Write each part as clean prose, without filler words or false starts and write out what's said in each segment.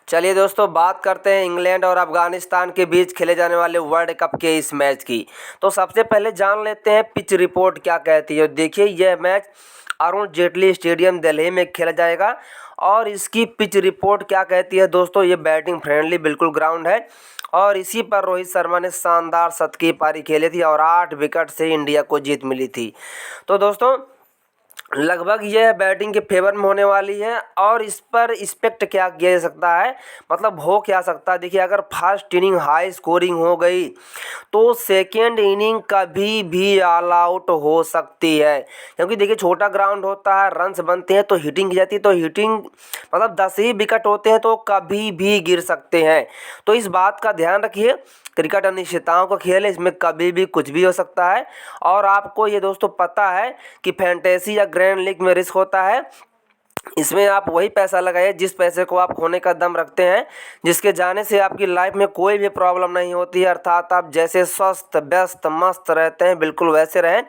चलिए दोस्तों, बात करते हैं इंग्लैंड और अफगानिस्तान के बीच खेले जाने वाले वर्ल्ड कप के इस मैच की। तो सबसे पहले जान लेते हैं पिच रिपोर्ट क्या कहती है। देखिए, यह मैच अरुण जेटली स्टेडियम दिल्ली में खेला जाएगा और इसकी पिच रिपोर्ट क्या कहती है दोस्तों। ये बैटिंग फ्रेंडली बिल्कुल ग्राउंड है और इसी पर रोहित शर्मा ने शानदार शतकीय पारी खेली थी और 8 विकेट से इंडिया को जीत मिली थी। तो दोस्तों, लगभग यह बैटिंग के फेवर में होने वाली है और इस पर एक्सपेक्ट क्या किया जा सकता है, मतलब हो क्या सकता है। देखिए, अगर फर्स्ट इनिंग हाई स्कोरिंग हो गई तो सेकेंड इनिंग कभी भी ऑल आउट हो सकती है, क्योंकि देखिए छोटा ग्राउंड होता है, रन्स बनते हैं तो हिटिंग की जाती है। तो हिटिंग मतलब 10 ही विकेट होते हैं तो कभी भी गिर सकते हैं। तो इस बात का ध्यान रखिए। क्रिकेट अनिश्चितताओं का खेल है, इसमें कभी भी कुछ भी हो सकता है। और आपको ये दोस्तों पता है कि फैंटेसी या ग्रैंड लीग में रिस्क होता है। इसमें आप वही पैसा लगाइए जिस पैसे को आप खोने का दम रखते हैं, जिसके जाने से आपकी लाइफ में कोई भी प्रॉब्लम नहीं होती है। अर्थात आप जैसे स्वस्थ व्यस्त मस्त रहते हैं बिल्कुल वैसे रहें,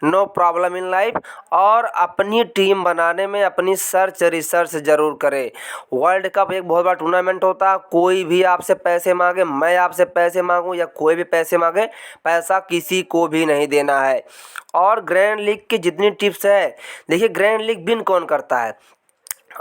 नो प्रॉब्लम इन लाइफ। और अपनी टीम बनाने में अपनी रिसर्च ज़रूर करें। वर्ल्ड कप एक बहुत बड़ा टूर्नामेंट होता है। कोई भी आपसे पैसे मांगे, मैं आपसे पैसे मांगूँ या कोई भी पैसे मांगे, पैसा किसी को भी नहीं देना है। और ग्रैंड लीग की जितनी टिप्स है, देखिए ग्रैंड लीग विन कौन करता है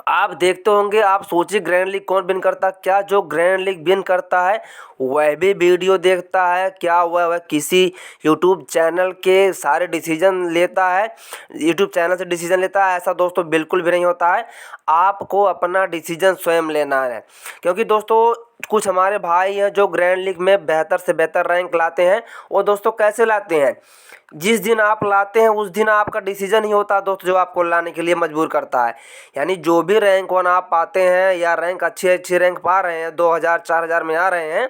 आप देखते होंगे। आप सोचिए ग्रैंड लीग कौन विन करता है। क्या जो ग्रैंड लीग विन करता है वह भी वीडियो देखता है? क्या वह किसी यूट्यूब चैनल के सारे डिसीजन लेता है, यूट्यूब चैनल से डिसीजन लेता है? ऐसा दोस्तों बिल्कुल भी नहीं होता है। आपको अपना डिसीजन स्वयं लेना है, क्योंकि दोस्तों कुछ हमारे भाई हैं जो ग्रैंड लीग में बेहतर से बेहतर रैंक लाते हैं। वो दोस्तों कैसे लाते हैं? जिस दिन आप लाते हैं उस दिन आपका डिसीजन ही होता है दोस्त, जो आपको लाने के लिए मजबूर करता है। यानी जो भी रैंक 1 आप पाते हैं या रैंक अच्छी रैंक पा रहे हैं, 2000 4000 में आ रहे हैं,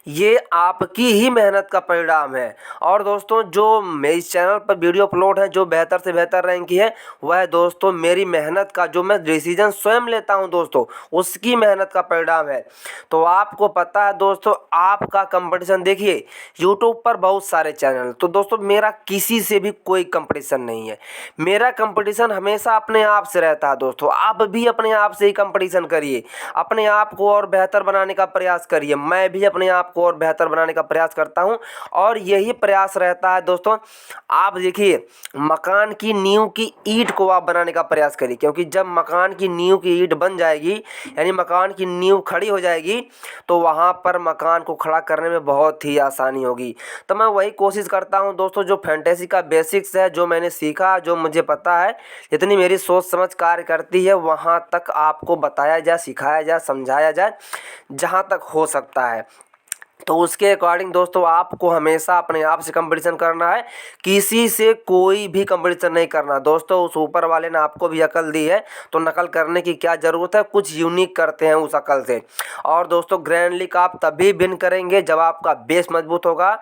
ये आपकी ही मेहनत का परिणाम है। और दोस्तों, जो मेरे इस चैनल पर वीडियो अपलोड है जो बेहतर से बेहतर रैंक की है, वह दोस्तों मेरी मेहनत का, जो मैं डिसीजन स्वयं लेता हूं दोस्तों, उसकी मेहनत का परिणाम है। तो आपको पता है दोस्तों, आपका कंपटीशन देखिए यूट्यूब पर बहुत सारे चैनल, तो दोस्तों मेरा किसी से भी कोई कंपटीशन नहीं है। मेरा कंपटीशन हमेशा अपने आप से रहता है दोस्तों। आप भी अपने आप से ही कंपटीशन करिए, अपने आप को और बेहतर बनाने का प्रयास करिए। मैं भी अपने आप को और बेहतर बनाने का प्रयास करता हूं और यही प्रयास रहता है दोस्तों। आप देखिए, मकान की नींव की ईंट को आप बनाने का प्रयास करिए, क्योंकि जब मकान की नींव की ईंट बन जाएगी, यानी मकान की नींव खड़ी हो जाएगी, तो वहां पर मकान को खड़ा करने में बहुत ही आसानी होगी। तो मैं वही कोशिश करता हूं दोस्तों, जो फैंटेसी का बेसिक्स है, जो मैंने सीखा, जो मुझे पता है, जितनी मेरी सोच समझ कार्य करती है, वहां तक आपको बताया जाए, सिखाया जाए, समझाया जाए जहां तक हो सकता है। तो उसके अकॉर्डिंग दोस्तों आपको हमेशा अपने आप से कंपटीशन करना है, किसी से कोई भी कंपटीशन नहीं करना दोस्तों। उस ऊपर वाले ने आपको भी अकल दी है, तो नकल करने की क्या ज़रूरत है। कुछ यूनिक करते हैं उस अकल से। और दोस्तों, ग्रैंड लीग आप तभी विन करेंगे जब आपका बेस मजबूत होगा।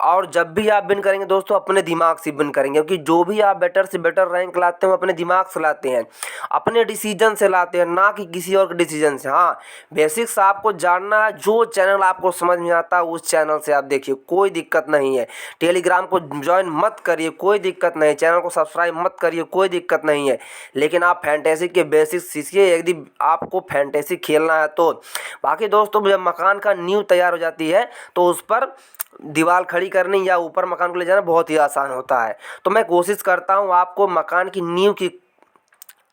और जब भी आप विन करेंगे दोस्तों, अपने दिमाग से विन करेंगे, क्योंकि जो भी आप बेटर से बेटर रैंक लाते हैं वो अपने दिमाग से लाते हैं, अपने डिसीजन से लाते हैं, ना कि किसी और के डिसीजन से। हाँ, बेसिक्स आपको जानना है। जो चैनल आपको समझ में आता है उस चैनल से आप देखिए, कोई दिक्कत नहीं है। टेलीग्राम को ज्वाइन मत करिए, कोई दिक्कत नहीं। चैनल को सब्सक्राइब मत करिए, कोई दिक्कत नहीं है। लेकिन आप फैंटेसी के बेसिक्स सीखिए यदि आपको फैंटेसी खेलना है तो। बाकी दोस्तों, जब मकान का नींव तैयार हो जाती है तो उस पर दीवार खड़ी करनी या ऊपर मकान को ले जाना बहुत ही आसान होता है। तो मैं कोशिश करता हूँ आपको मकान की नींव की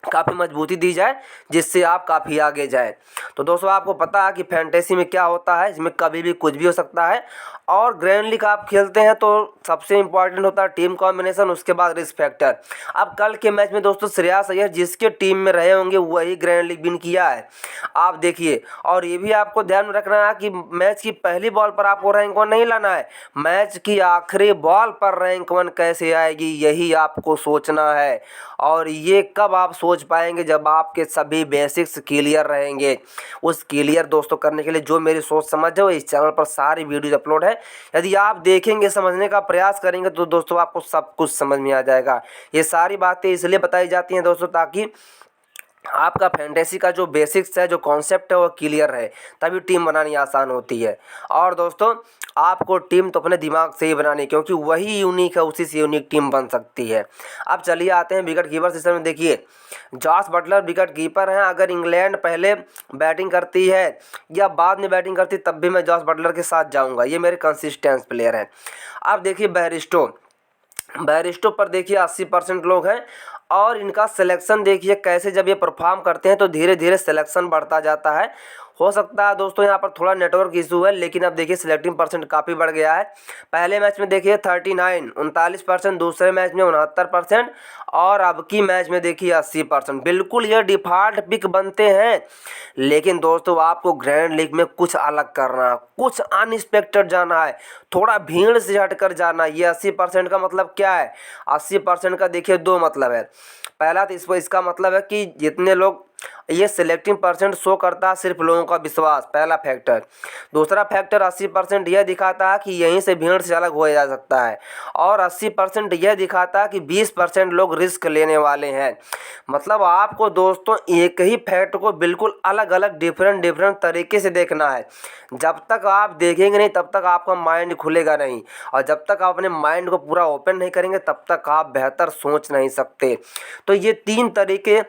काफ़ी मजबूती दी जाए, जिससे आप काफ़ी आगे जाए। तो दोस्तों, आपको पता है कि फैंटेसी में क्या होता है, इसमें कभी भी कुछ भी हो सकता है। और ग्रैंड लीग आप खेलते हैं तो सबसे इंपॉर्टेंट होता है टीम कॉम्बिनेशन, उसके बाद रिस्क फैक्टर। अब कल के मैच में दोस्तों श्रेयस अय्यर जिसके टीम में रहे होंगे वही ग्रैंड लीग विन किया है, आप देखिए। और ये भी आपको ध्यान में रखना है कि मैच की पहली बॉल पर आपको रैंक 1 नहीं लाना है, मैच की आखिरी बॉल पर रैंक 1 कैसे आएगी यही आपको सोचना है। और ये कब आप सोच पाएंगे? जब आपके सभी बेसिक्स क्लियर रहेंगे। उस क्लियर दोस्तों करने के लिए जो मेरी सोच समझ है वो इस चैनल पर सारी वीडियोज अपलोड है। यदि आप देखेंगे, समझने का प्रयास करेंगे तो दोस्तों आपको सब कुछ समझ में आ जाएगा। ये सारी बातें इसलिए बताई जाती हैं दोस्तों ताकि आपका फैंटेसी का जो बेसिक्स है, जो कॉन्सेप्ट है वो क्लियर है, तभी टीम बनानी आसान होती है। और दोस्तों आपको टीम तो अपने दिमाग से ही बनानी है, क्योंकि वही यूनिक है, उसी से यूनिक टीम बन सकती है। अब चलिए आते हैं विकेट कीपर सिस्टम में। देखिए जॉस बटलर विकेट कीपर हैं। अगर इंग्लैंड पहले बैटिंग करती है या बाद में बैटिंग करती तब भी मैं जॉस बटलर के साथ जाऊँगा, ये मेरे कंसिस्टेंस प्लेयर हैं। अब देखिए बैरिस्टो पर देखिए 80% लोग हैं, और इनका सिलेक्शन देखिए कैसे, जब ये परफॉर्म करते हैं तो धीरे धीरे सिलेक्शन बढ़ता जाता है। हो सकता है दोस्तों यहाँ पर थोड़ा नेटवर्क इशू है, लेकिन अब देखिए सिलेक्टिंग परसेंट काफ़ी बढ़ गया है। पहले मैच में देखिए 39 दूसरे मैच में 69%, और अब की मैच में देखिए 80%। बिल्कुल ये डिफ़ॉल्ट पिक बनते हैं, लेकिन दोस्तों आपको ग्रैंड लीग में कुछ अलग करना है, कुछ अनएक्सपेक्टेड जाना है, थोड़ा भीड़ से हटकर जाना। ये 80% का मतलब क्या है? 80% का देखिए दो मतलब है। पहला तो इसका मतलब है कि जितने लोग, ये सिलेक्टिंग परसेंट शो करता है सिर्फ लोगों का विश्वास, पहला फैक्टर। दूसरा फैक्टर 80% यह दिखाता है कि यहीं से भीड़ से अलग हो जा सकता है, और 80% यह दिखाता है कि 20% लोग रिस्क लेने वाले हैं। मतलब आपको दोस्तों एक ही फैक्ट को बिल्कुल अलग अलग डिफरेंट तरीके से देखना है। जब तक आप देखेंगे नहीं तब तक आपका माइंड खुलेगा नहीं, और जब तक आप अपने माइंड को पूरा ओपन नहीं करेंगे तब तक आप बेहतर सोच नहीं सकते। तो ये तीन तरीके,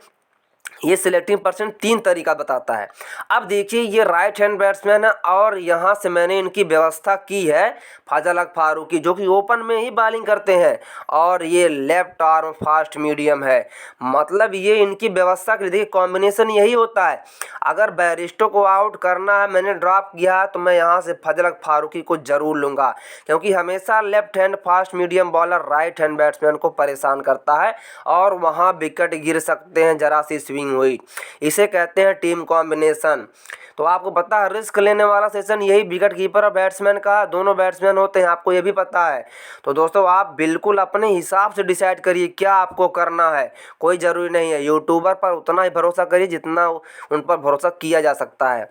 ये सिलेक्टिंग परसेंट तीन तरीका बताता है। अब देखिए ये राइट हैंड बैट्समैन है, और यहाँ से मैंने इनकी व्यवस्था की है फाजल हक फारूकी, जो कि ओपन में ही बॉलिंग करते हैं, और ये लेफ्ट आर्म फास्ट मीडियम है। मतलब ये इनकी व्यवस्था के लिए देखिए कॉम्बिनेशन यही होता है। अगर बैरिस्टो को आउट करना है, मैंने ड्रॉप किया है, तो मैं यहाँ से फाजल हक फारूकी को जरूर लूँगा, क्योंकि हमेशा left hand fast medium bowler right hand batsman को परेशान करता है, और वहाँ विकेट गिर सकते हैं जरा सी स्विंग हुई। इसे कहते हैं टीम कॉम्बिनेशन। तो आपको पता है रिस्क लेने वाला सेशन यही विकेट कीपर और बैट्समैन का, दोनों बैट्समैन होते हैं, आपको ये भी पता है। तो दोस्तों आप बिल्कुल अपने हिसाब से डिसाइड करिए क्या आपको करना है, कोई ज़रूरी नहीं है। यूट्यूबर पर उतना ही भरोसा करिए जितना उन पर भरोसा किया जा सकता है।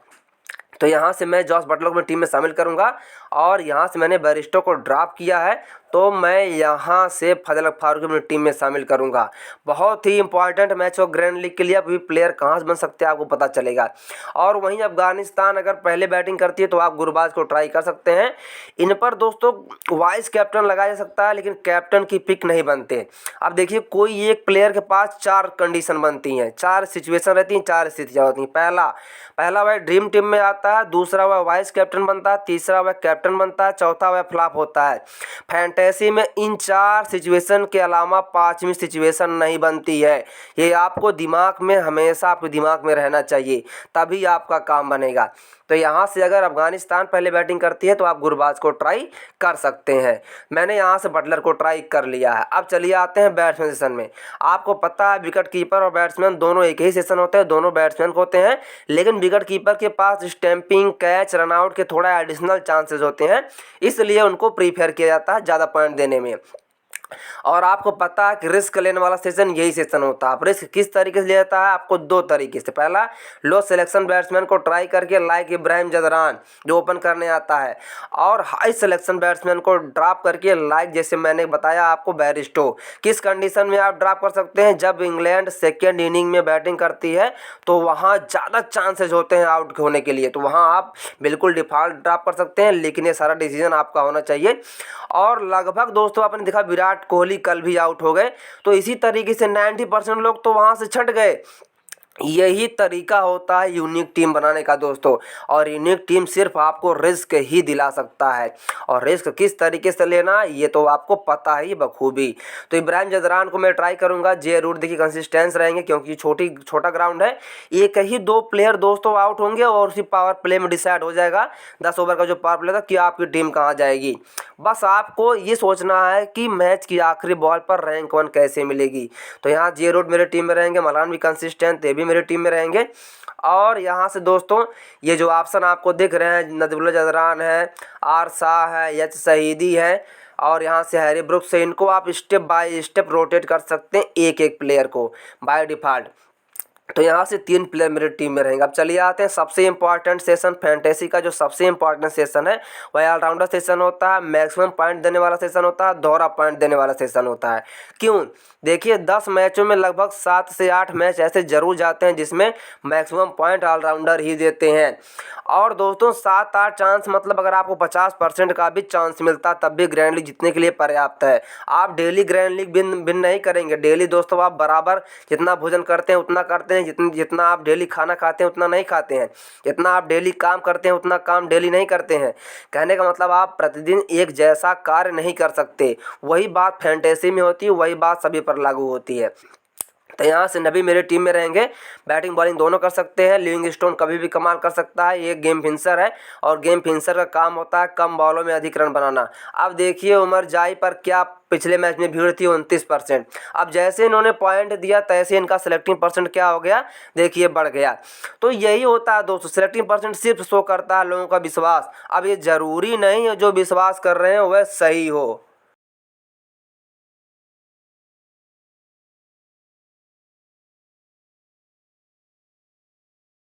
तो यहाँ से मैं जॉस बटलर को अपनी टीम में शामिल करूँगा, और यहाँ से मैंने बैरिस्टो को ड्रॉप किया है, तो मैं यहाँ से फाजल हक फारूकी अपनी टीम में शामिल करूँगा। बहुत ही इंपॉर्टेंट मैच हो ग्रैंड लीग के लिए। अभी प्लेयर कहाँ से बन सकते हैं आपको पता चलेगा। और वहीं अफगानिस्तान अगर पहले बैटिंग करती है तो आप गुरबाज को ट्राई कर सकते हैं। इन पर दोस्तों वाइस कैप्टन लगाया जा सकता है, लेकिन कैप्टन की पिक नहीं बनते। अब देखिए कोई एक प्लेयर के पास 4 कंडीशन बनती हैं, 4 सिचुएशन रहती हैं, 4 स्थितियाँ होती हैं। पहला वह ड्रीम टीम में आता है, दूसरा वह वाइस कैप्टन बनता है, तीसरा वह कैप्टन बनता है, चौथा वह फ्लॉप होता है। फैंटेसी में इन 4 सिचुएशन के अलावा 5वीं सिचुएशन नहीं बनती है। ये आपको दिमाग में, हमेशा आपके दिमाग में रहना चाहिए, तभी आपका काम बनेगा। तो यहाँ से अगर अफगानिस्तान पहले बैटिंग करती है तो आप गुरबाज को ट्राई कर सकते हैं। मैंने यहाँ से बटलर को ट्राई कर लिया है। अब चलिए आते हैं बैट्समैन सेशन में। आपको पता है विकेट कीपर और बैट्समैन दोनों एक ही सेशन होते हैं, दोनों बैट्समैन होते हैं, लेकिन विकेट कीपर के पास स्टैंपिंग, कैच, रनआउट के थोड़ा एडिशनल चांसेस होते हैं, इसलिए उनको प्रीफर किया जाता है ज़्यादा पॉइंट देने में। और आपको पता है कि रिस्क लेने वाला सेशन यही सेशन होता है। आप रिस्क किस तरीके से लेता है? आपको 2 तरीके से। पहला, लो सिलेक्शन बैट्समैन को ट्राई करके, लाइक इब्राहिम जदरान जो ओपन करने आता है, और हाई सिलेक्शन बैट्समैन को ड्रॉप करके, लाइक जैसे मैंने बताया आपको बैरिस्टो। किस कंडीशन में आप ड्रॉप कर सकते हैं? जब इंग्लैंड सेकेंड इनिंग में बैटिंग करती है तो वहाँ ज़्यादा चांसेस होते हैं आउट होने के लिए, तो वहाँ आप बिल्कुल डिफ़ॉल्ट ड्रॉप कर सकते हैं, लेकिन ये सारा डिसीजन आपका होना चाहिए। और लगभग दोस्तों आपने देखा विराट कोहली कल भी आउट हो गए, तो इसी तरीके से 90% लोग तो वहाँ से छट गए। यही तरीका होता है यूनिक टीम बनाने का दोस्तों, और यूनिक टीम सिर्फ आपको रिस्क ही दिला सकता है, और रिस्क किस तरीके से लेना ये तो आपको पता ही बखूबी। तो इब्राहिम जदरान को मैं ट्राई करूंगा। जे रूट देखिए कंसिस्टेंस रहेंगे, क्योंकि छोटा ग्राउंड है, एक ही 2 प्लेयर दोस्तों आउट होंगे, और उसी पावर प्ले में डिसाइड हो जाएगा 10 ओवर का जो पावर प्ले था कि आपकी टीम कहाँ जाएगी। बस आपको ये सोचना है कि मैच की आखिरी बॉल पर रैंक 1 कैसे मिलेगी। तो यहाँ जे रूट मेरे टीम में रहेंगे, मलान भी कंसिस्टेंट, ये भी मेरी टीम में रहेंगे। और यहाँ से दोस्तों ये जो ऑप्शन आपको दिख रहे हैं, नदीमुल्लाह जदरान है, आर शाह है, एच शहीदी है, और यहाँ से हैरी ब्रुक्स से, इनको आप स्टेप बाय स्टेप रोटेट कर सकते हैं एक एक प्लेयर को बाय डिफ़ॉल्ट। तो यहाँ से 3 प्लेयर मेरी टीम में रहेंगे। अब चलिए आते हैं सबसे इंपॉर्टेंट सेशन फैंटेसी का। जो सबसे इंपॉर्टेंट सेशन है वह ऑलराउंडर सेशन होता है, मैक्सिमम पॉइंट देने वाला सेशन होता है, दोहरा पॉइंट देने वाला सेशन होता है। क्यों? देखिए 10 मैचों में लगभग 7 से 8 मैच ऐसे जरूर जाते हैं जिसमें मैक्सिमम पॉइंट ऑलराउंडर ही देते हैं। और दोस्तों 7-8 चांस मतलब अगर आपको 50% का भी चांस मिलता तब भी ग्रैंड लीग जीतने के लिए पर्याप्त है। आप डेली ग्रैंड लीग बिन नहीं करेंगे। डेली दोस्तों आप बराबर जितना भोजन करते हैं उतना करते हैं, जितना आप डेली खाना खाते हैं उतना नहीं खाते हैं, जितना आप डेली काम करते हैं उतना काम डेली नहीं करते हैं। कहने का मतलब आप प्रतिदिन एक जैसा कार्य नहीं कर सकते। वही बात फैंटेसी में होती है, वही बात सभी पर लागू होती है। तो यहाँ से नबी मेरी टीम में रहेंगे। बैटिंग बॉलिंग दोनों कर सकते हैं। लिविंगस्टोन कभी भी कमाल कर सकता है। ये गेम फिनिशर है और गेम फिनिशर का काम होता है कम बॉलों में अधिक रन बनाना। अब देखिए उमर जाई पर क्या पिछले मैच में भीड़ थी 29%। अब जैसे इन्होंने पॉइंट दिया तैसे इनका सेलेक्टिंग परसेंट क्या हो गया, देखिए बढ़ गया। तो यही होता है दोस्तों, सेलेक्टिंग परसेंट सिर्फ शो करता है लोगों का विश्वास। अब ये जरूरी नहीं है जो विश्वास कर रहे हैं वह सही हो।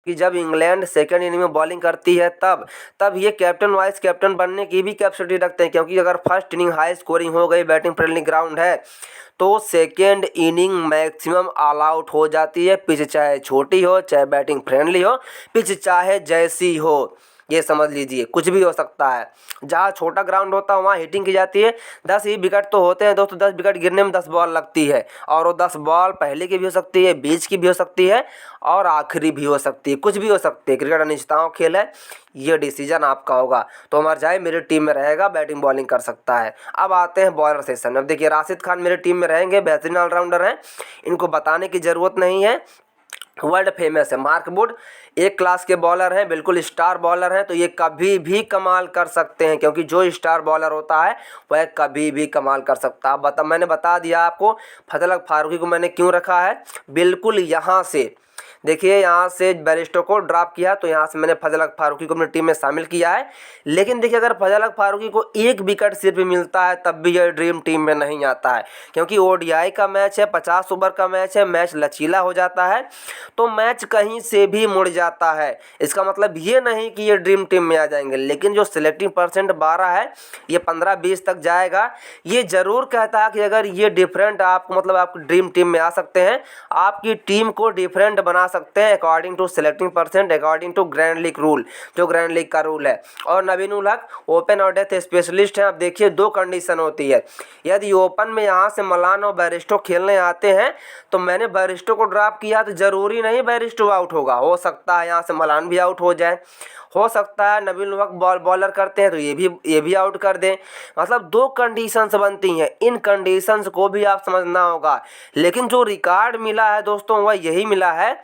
कि जब इंग्लैंड सेकंड इनिंग में बॉलिंग करती है तब ये कैप्टन वाइस कैप्टन बनने की भी कैपेसिटी रखते हैं। क्योंकि अगर फर्स्ट इनिंग हाई स्कोरिंग हो गई, बैटिंग फ्रेंडली ग्राउंड है, तो second inning maximum all out हो जाती है। पिच चाहे छोटी हो चाहे बैटिंग फ्रेंडली हो, पिच चाहे जैसी हो, ये समझ लीजिए कुछ भी हो सकता है। जहाँ छोटा ग्राउंड होता है वहाँ हिटिंग की जाती है। 10 ही विकेट तो होते हैं दोस्तों, 10 विकेट गिरने में 10 बॉल लगती है। और वो 10 बॉल पहले की भी हो सकती है, बीच की भी हो सकती है और आखिरी भी हो सकती है, कुछ भी हो सकती है। क्रिकेट अनिश्चितताओं खेल है, ये डिसीजन आपका होगा। तो उमर जाए मेरी टीम में रहेगा, बैटिंग बॉलिंग कर सकता है। अब आते हैं बॉलर सेशन। अब देखिए राशिद खान मेरी टीम में रहेंगे, बेहतरीन ऑलराउंडर हैं, इनको बताने की ज़रूरत नहीं है, वर्ल्ड फेमस है। मार्क वुड एक क्लास के बॉलर हैं, बिल्कुल स्टार बॉलर हैं। तो ये कभी भी कमाल कर सकते हैं, क्योंकि जो स्टार बॉलर होता है वह कभी भी कमाल कर सकता है। मैंने बता दिया आपको फजल हक फारूकी को मैंने क्यों रखा है। बिल्कुल यहाँ से देखिए, यहाँ से बैरिस्टो को ड्रॉप किया तो यहाँ से मैंने फजल हक फारूकी को अपनी टीम में शामिल किया है। लेकिन देखिए अगर फजल हक फारूकी को एक विकेट सिर्फ मिलता है तब भी यह ड्रीम टीम में नहीं आता है। क्योंकि ओडीआई का मैच है, 50 ओवर का मैच है, मैच लचीला हो जाता है, तो मैच कहीं से भी मुड़ जाता है। इसका मतलब ये नहीं कि ये ड्रीम टीम में आ जाएंगे, लेकिन जो सिलेक्टिंग परसेंट 12 है ये 15-20 तक जाएगा। ये जरूर कहता है कि अगर ये डिफरेंट आपको मतलब आपकी ड्रीम टीम में आ सकते हैं, आपकी टीम को डिफरेंट बना सकते हैं according to selecting percent, according to grand league rule, जो ग्रैंड लीग का रूल है। और नवीन उल हक ओपन और डेथ स्पेशलिस्ट हैं। अब देखिए 2 कंडीशन होती है। यदि ओपन में यहाँ से मलान और बैरिस्टो खेलने आते हैं तो मैंने बैरिस्टो को ड्रॉप किया, तो जरूरी नहीं बैरिस्टो आउट होगा, हो सकता है यहाँ से मलान भी आउट हो जाए, हो सकता है नवीन उल हक बॉलर करते हैं तो ये भी आउट कर दें। मतलब 2 कंडीशंस बनती हैं, इन कंडीशंस को भी आप समझना होगा। लेकिन जो रिकॉर्ड मिला है दोस्तों वह यही मिला है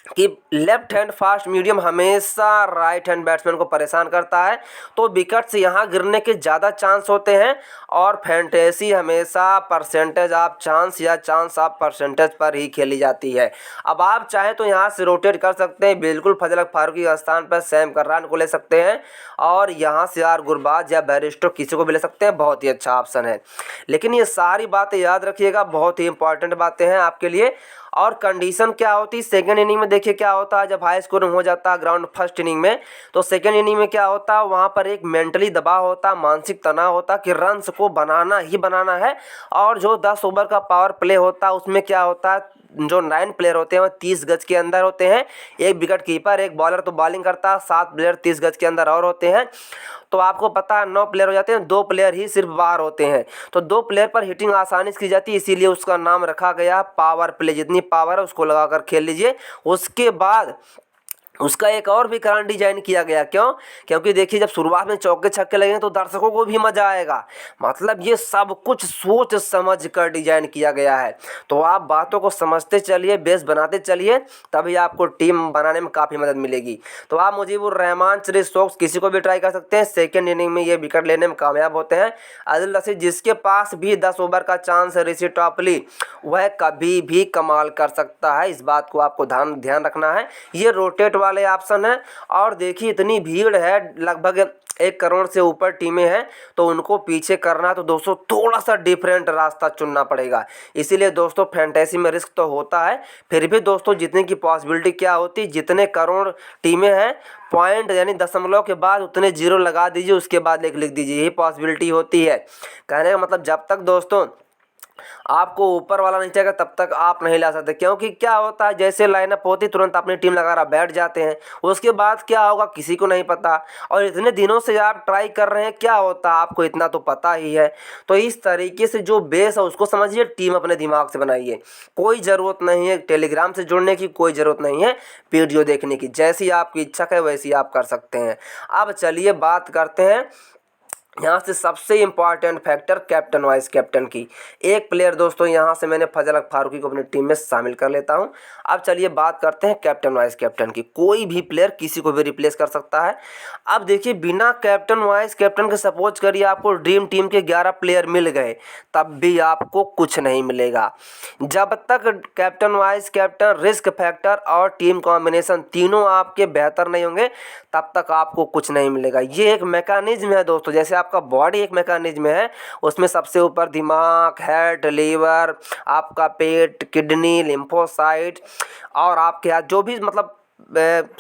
कि लेफ्ट हैंड फास्ट मीडियम हमेशा राइट हैंड बैट्समैन को परेशान करता है, तो विकेट्स यहाँ गिरने के ज़्यादा चांस होते हैं। और फैंटेसी हमेशा परसेंटेज ऑफ चांस या चांस ऑफ परसेंटेज पर ही खेली जाती है। अब आप चाहे तो यहाँ से रोटेट कर सकते हैं, बिल्कुल फजल हक फारूकी के स्थान पर सैम कर्रान को ले सकते हैं और यहाँ से यार गुरबाज या बैरिस्टो किसी को भी ले सकते हैं, बहुत ही अच्छा ऑप्शन है। लेकिन ये सारी बातें याद रखिएगा, बहुत ही इंपॉर्टेंट बातें हैं आपके लिए। और कंडीशन क्या होती है सेकंड इनिंग में, देखिए क्या होता है जब हाई स्कोरिंग हो जाता है ग्राउंड फर्स्ट इनिंग में, तो सेकंड इनिंग में क्या होता है, वहाँ पर एक मेंटली दबाव होता है, मानसिक तनाव होता है कि रन्स को बनाना ही बनाना है। और जो 10 ओवर का पावर प्ले होता है उसमें क्या होता है, जो 9 प्लेयर होते हैं वह 30 गज के अंदर होते हैं, एक विकेट कीपर, एक बॉलर तो बॉलिंग करता है, 7 प्लेयर 30 गज के अंदर और होते हैं। तो आपको पता है 9 प्लेयर हो जाते हैं, 2 प्लेयर ही सिर्फ बाहर होते हैं। तो 2 प्लेयर पर हिटिंग आसानी से की जाती है, इसीलिए उसका नाम रखा गया पावर प्ले। जितनी पावर है उसको लगाकर खेल लीजिए। उसके बाद उसका एक और भी कारण डिजाइन किया गया, क्यों? क्योंकि देखिए जब शुरुआत में चौके छक्के लगेंगे तो दर्शकों को भी मजा आएगा। मतलब ये सब कुछ सोच समझ कर डिजाइन किया गया है। तो आप बातों को समझते चलिए, बेस बनाते चलिए, तभी आपको टीम बनाने में काफ़ी मदद मिलेगी। तो आप मुजीबुर रहमान, श्री स्टोक्स किसी को भी ट्राई कर सकते हैं, सेकेंड इनिंग में ये विकेट लेने में कामयाब होते हैं। आदिल रशीद जिसके पास भी 10 ओवर का चांस है, ऋषि टॉपली वह कभी भी कमाल कर सकता है, इस बात को आपको ध्यान रखना है। ये रोटेट वाले ऑप्शन हैं। और देखिए इतनी भीड़ है, लगभग 1 करोड़ से ऊपर टीमें हैं, तो उनको पीछे करना तो दोस्तों थोड़ा सा डिफरेंट रास्ता चुनना पड़ेगा। इसीलिए दोस्तों फैंटेसी में रिस्क तो होता है, फिर भी दोस्तों जीतने की पॉसिबिलिटी क्या होती है, जितने करोड़ टीमें हैं पॉइंट यानी दशमलव के बाद उतने जीरो लगा दीजिए, उसके बाद लिख दीजिए, यही पॉसिबिलिटी होती है। कहने का मतलब जब तक दोस्तों आपको ऊपर वाला नहीं चाहेगा तब तक आप नहीं ला सकते, क्योंकि क्या होता है जैसे लाइनअप होती तुरंत अपनी टीम लगा रहा बैठ जाते हैं, उसके बाद क्या होगा किसी को नहीं पता। और इतने दिनों से आप ट्राई कर रहे हैं, क्या होता है आपको इतना तो पता ही है। तो इस तरीके से जो बेस है उसको समझिए, टीम अपने दिमाग से बनाइए। कोई ज़रूरत नहीं है टेलीग्राम से जुड़ने की, कोई ज़रूरत नहीं है वीडियो देखने की, जैसी आपकी इच्छा है वैसी आप कर सकते हैं। अब चलिए बात करते हैं यहाँ से सबसे important factor captain vice captain की। एक प्लेयर दोस्तों यहाँ से मैंने फजल फारूकी को अपनी टीम में शामिल कर लेता हूँ। अब चलिए बात करते हैं कैप्टन वाइस कैप्टन की। कोई भी प्लेयर किसी को भी रिप्लेस कर सकता है। अब देखिए बिना कैप्टन वाइस कैप्टन के सपोज करिए आपको ड्रीम टीम के 11 प्लेयर मिल गए, तब भी आपको कुछ नहीं मिलेगा। जब तक captain vice captain, risk factor और टीम कॉम्बिनेशन तीनों आपके बेहतर नहीं होंगे तब तक आपको कुछ नहीं मिलेगा। ये एक मैकेनिज्म है दोस्तों, जैसे आपका बॉडी एक मैकेनिज्म है, उसमें सबसे ऊपर दिमाग, हेड, लीवर, आपका पेट, किडनी, लिम्फोसाइट और आपके हाथ, जो भी मतलब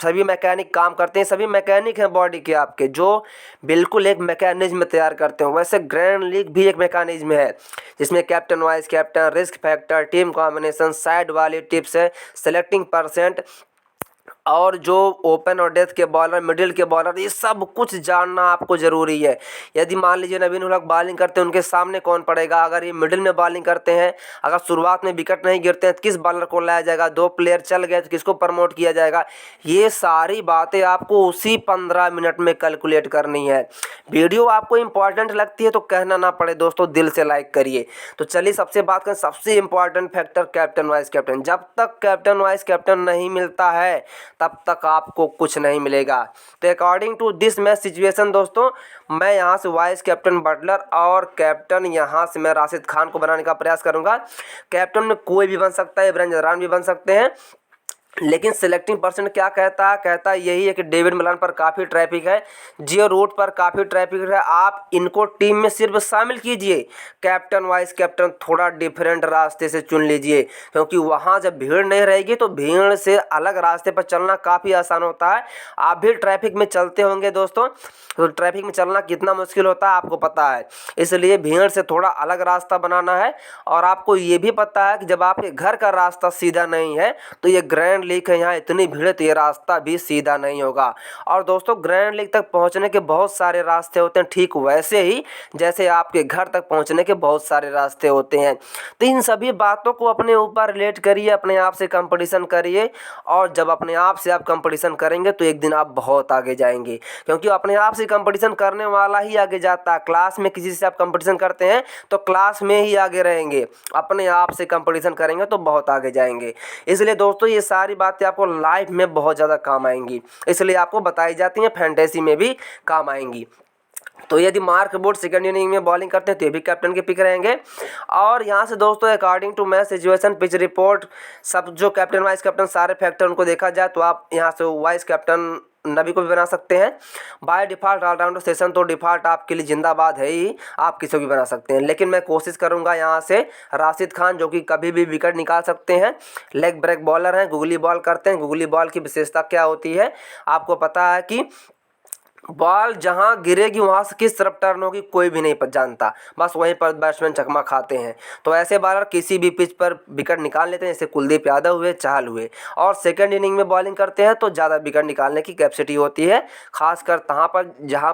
सभी मैकेनिक काम करते हैं, सभी मैकेनिक हैं बॉडी के आपके, जो बिल्कुल एक मैकेनिज्म तैयार करते हैं। वैसे ग्रैंड लीग भी एक मैकेनिज्म है जिसमें captain vice captain, risk factor, team combination, side वाली टिप्स है, सेलेक्टिंग परसेंट और जो ओपन और डेथ के बॉलर, मिडिल के बॉलर, ये सब कुछ जानना आपको ज़रूरी है। यदि मान लीजिए नवीन उल हक बॉलिंग करते हैं, उनके सामने कौन पड़ेगा, अगर ये मिडिल में बॉलिंग करते हैं, अगर शुरुआत में विकेट नहीं गिरते हैं तो किस बॉलर को लाया जाएगा, 2 प्लेयर चल गए तो किसको प्रमोट किया जाएगा, ये सारी बातें आपको उसी 15 मिनट में कैलकुलेट करनी है। वीडियो आपको इंपॉर्टेंट लगती है तो कहना ना पड़े दोस्तों, दिल से लाइक करिए। तो चलिए सबसे बात करें सबसे important factor captain vice captain. जब तक कैप्टन वाइस कैप्टन नहीं मिलता है तब तक आपको कुछ नहीं मिलेगा। तो according to this match situation दोस्तों, मैं यहाँ से वाइस कैप्टन बटलर और कैप्टन यहाँ से मैं राशिद खान को बनाने का प्रयास करूँगा। कैप्टन में कोई भी बन सकता है, इब्राहिम जदरान भी बन सकते हैं, लेकिन सिलेक्टिंग परसेंट क्या कहता है यही है कि डेविड मलान पर काफ़ी ट्रैफिक है, जियो रूट पर काफ़ी ट्रैफिक है, आप इनको टीम में सिर्फ शामिल कीजिए। कैप्टन वाइस कैप्टन थोड़ा डिफरेंट रास्ते से चुन लीजिए, क्योंकि वहाँ जब भीड़ नहीं रहेगी तो भीड़ से अलग रास्ते पर चलना काफ़ी आसान होता है। आप भी ट्रैफिक में चलते होंगे दोस्तों, तो ट्रैफिक में चलना कितना मुश्किल होता है आपको पता है, इसलिए भीड़ से थोड़ा अलग रास्ता बनाना है। और आपको ये भी पता है कि जब आपके घर का रास्ता सीधा नहीं है तो ये ग्रैंड लीग है, यहाँ इतनी भीड़ है तो ये रास्ता भी सीधा नहीं होगा। और दोस्तों ग्रैंड लीग तक पहुँचने के बहुत सारे रास्ते होते हैं, ठीक वैसे ही जैसे आपके घर तक पहुँचने के बहुत सारे रास्ते होते हैं। तो इन सभी बातों को अपने ऊपर रिलेट करिए, अपने आप से कंपटीशन करिए, और जब अपने आप से आप कंपटीशन करेंगे तो एक दिन आप बहुत आगे जाएंगे, क्योंकि अपने आप से कंपटीशन करने वाला ही आगे जाता है। क्लास में किसी से आप कंपटीशन करते हैं तो क्लास में ही आगे रहेंगे, अपने आप से कंपटीशन करेंगे तो बहुत आगे जाएंगे। इसलिए दोस्तों ये सारी बातें आपको लाइफ में बहुत ज़्यादा काम आएंगी, इसलिए आपको बताई जाती हैं, फैंटेसी में भी काम आएंगी। तो यदि मार्क वुड सेकंड इनिंग में बॉलिंग करते हैं तो ये भी कैप्टन के पिक रहेंगे। और यहाँ से दोस्तों according to match situation, pitch report, सब जो कैप्टन वाइस कैप्टन सारे फैक्टर उनको देखा जाए तो आप यहाँ से वाइस कैप्टन नबी को भी बना सकते हैं। बाय डिफ़ॉल्ट ऑलराउंडर सेशन तो डिफ़ॉल्ट आपके लिए जिंदाबाद है ही, आप किसी को भी बना सकते हैं, लेकिन मैं कोशिश करूंगा यहाँ से राशिद खान, जो कि कभी भी विकेट निकाल सकते हैं, लेग ब्रेक बॉलर हैं, गुगली बॉल करते हैं। गुगली बॉल की विशेषता क्या होती है आपको पता है कि बॉल जहां गिरेगी वहां से किस तरफ टर्न होगी कोई भी नहीं जानता, बस वहीं पर बैट्समैन चकमा खाते हैं। तो ऐसे बॉलर किसी भी पिच पर विकेट निकाल लेते हैं, जैसे कुलदीप यादव हुए, चाहल हुए। और सेकंड इनिंग में बॉलिंग करते हैं तो ज़्यादा विकेट निकालने की कैपेसिटी होती है, खासकर जहां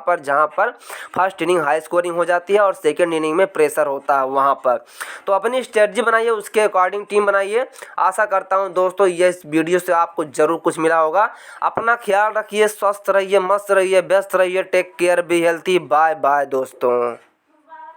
पर फर्स्ट इनिंग हाई स्कोरिंग हो जाती है और सेकेंड इनिंग में प्रेशर होता है वहाँ पर। तो अपनी स्ट्रेटजी बनाइए, उसके अकॉर्डिंग टीम बनाइए। आशा करता हूँ दोस्तों ये इस वीडियो से आपको ज़रूर कुछ मिला होगा। अपना ख्याल रखिए, स्वस्थ रहिए, मस्त रहिए, व्यस्त रहिए। Take care, be healthy. Bye bye दोस्तों।